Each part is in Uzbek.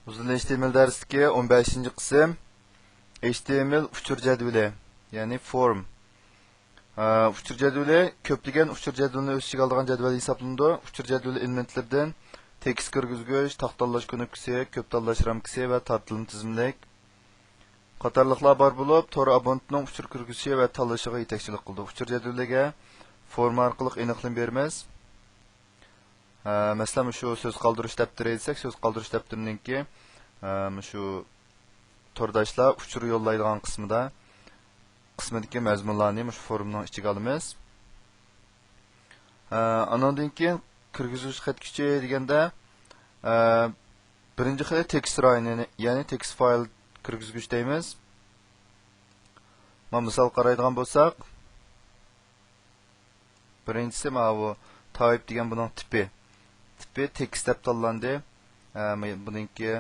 Uzun HTML dersidagi 15-qism HTML uchur jadvali, ya'ni form. Uchur jadvali ko'plagan uchur jadvalini o'z ichiga oladigan jadval hisoblanadi. Uchur jadvali elementlaridan tekst kirgizgich, taqtanlash ko'nikmasi, ko'p tanlash ramkasi va tortilma tizimlik qatorliqlar bor bo'lib, Tor abonentning uchur kirgizishi va tanlashiga yetakchilik qildi. Uchur jadvaliga forma orqali aniqlik beramiz. Masalan, shu so'z qoldirish daftari desak, so'z qoldirish daftariningki shu tordoshlar uchur yo'llaydigan qismidagi mazmunlarni shu forumning ichiga olamiz. Andan keyin kirgizuvchi xat kuchi deganda birinchi xil text rayini, ya'ni text file kirgizgich deymiz. Mana misol qaraydigan bo'lsak, birinchisi mana bu type degan buning tipi text deb tanlandi. Buningki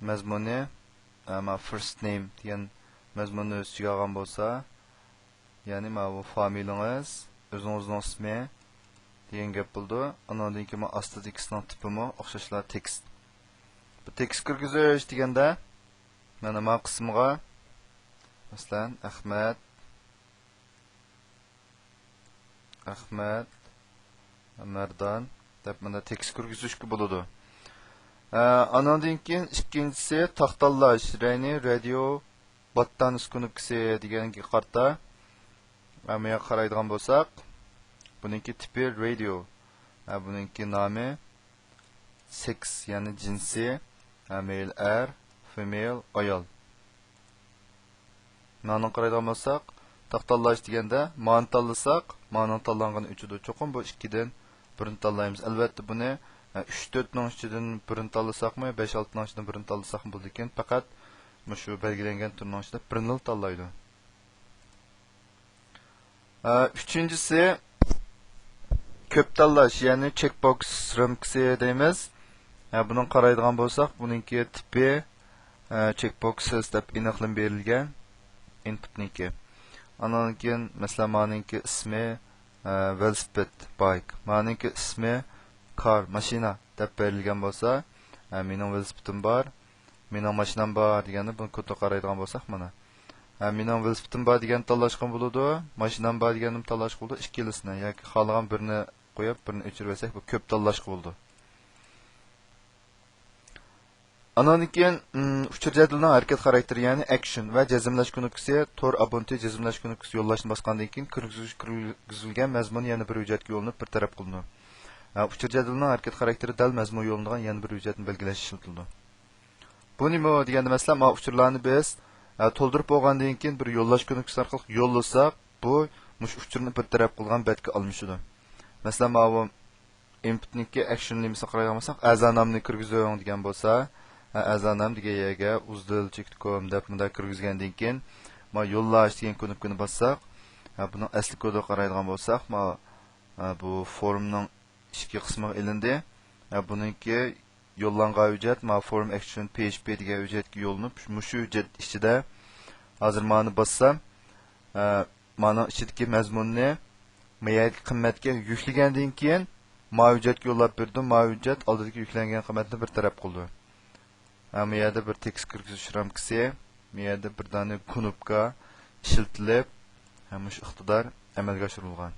mazmuni first name degan mazmunni o'z ichiga olgan bo'lsa, ya'ni mana bu familiyangiz, o'zingizning ismi degan gap bo'ldi. Undan keyin ostidagi tekstning tipimi o'xshashlar text. Bu text kirgizish deganda mana bu qismga masalan Ahmad Mardan deb mana text kirgizishga bo'ladi. Andan keyin ikkinchisi taqtanlash, ya'ni radio button ko'nikmasi deganga qarta. Mana qaraydigan bo'lsak, buningki tipi radio, buningki nomi sex, ya'ni jinsi, male er, female ayol. Mana qaraydigan bo'lsak, taqtanlash deganda ma'ni tanlasak, ma'ni tanlangan uchida cho'qim bu ikkidan birini tanlaymiz. Albatta buni 3-4 ning ichidan birini tanlasakmı, 5-6 ning ichidan birini tanlasakmı bo'ldi ekan, faqat shu belgilangan turning ichida birini tanlaydi. Üçüncüsü ko'p tanlash, ya'ni checkbox ramkasi deymiz. Bunun qaraydigan bo'lsak, buningki tipi checkboxes deb aniqlab berilgan inputniki. Andan keyin masalan meningki ismi velosiped, bike. Meningki ismi car, mashina deb berilgan bo'lsa, mening velosipedim bor, mening mashinam bor deganda buni ko'ta qaraydigan bo'lsak, mana mening velosipedim bor degan tanlashgan bo'ladi, mashinam bor deganim tanlash bo'ldi. Ikkilisini yoki xohlagan birini qo'yib, birini o'chirib olsak, bu ko'p tanlashgan bo'ldi. Andan keyin uchur jadvalining harakat xarakteri, ya'ni action va jazmlash ko'nikmasi, Tor abonenti jazmlash ko'nikmasi yo'llashni bosgandan keyin kirgizilgan mazmun yana bir hujjatga yo'linib bir taraf qilinadi. Uchur jadvalining harakat xarakteri dal mazmun yo'linadigan yana bir hujjatni belgilash ishlatiladi. Bu nima deganda masalan, ma uchurlarni biz to'ldirib bo'lgandan keyin bir yo'llash ko'nikmasi orqali yo'llasak, bu uchurni bir taraf qilgan betga almashadi. Masalan, ma bu inputniki action nimasi qaraydigan bo'lsak, a'zonamni kirgizing degan bo'lsa, a'zonam degan yerga uzdil.com deb bunda kirgizgandan keyin ma yo'llash degan ko'nikmani bossak, buning asli kodi qaraydigan bo'lsak, ma bu forumning ikki qismiga ilindi. Buningki yo'llangan hujjat ma form action php degan hujjatga yo'linib, shu hujjat ichida hozir mani bossam, mana ichidagi mazmunni mayadagi qimmatga yuklagandan keyin ma hujjatga yo'llab berdim. Ma hujjat oldidagi yuklangan qimmatni bir taraf qildi. Bu yerda bir tekst kirgizish ramkasi, bu yerda bir dona knopka ishlatilib, shu iqtidor amalga oshirilgan.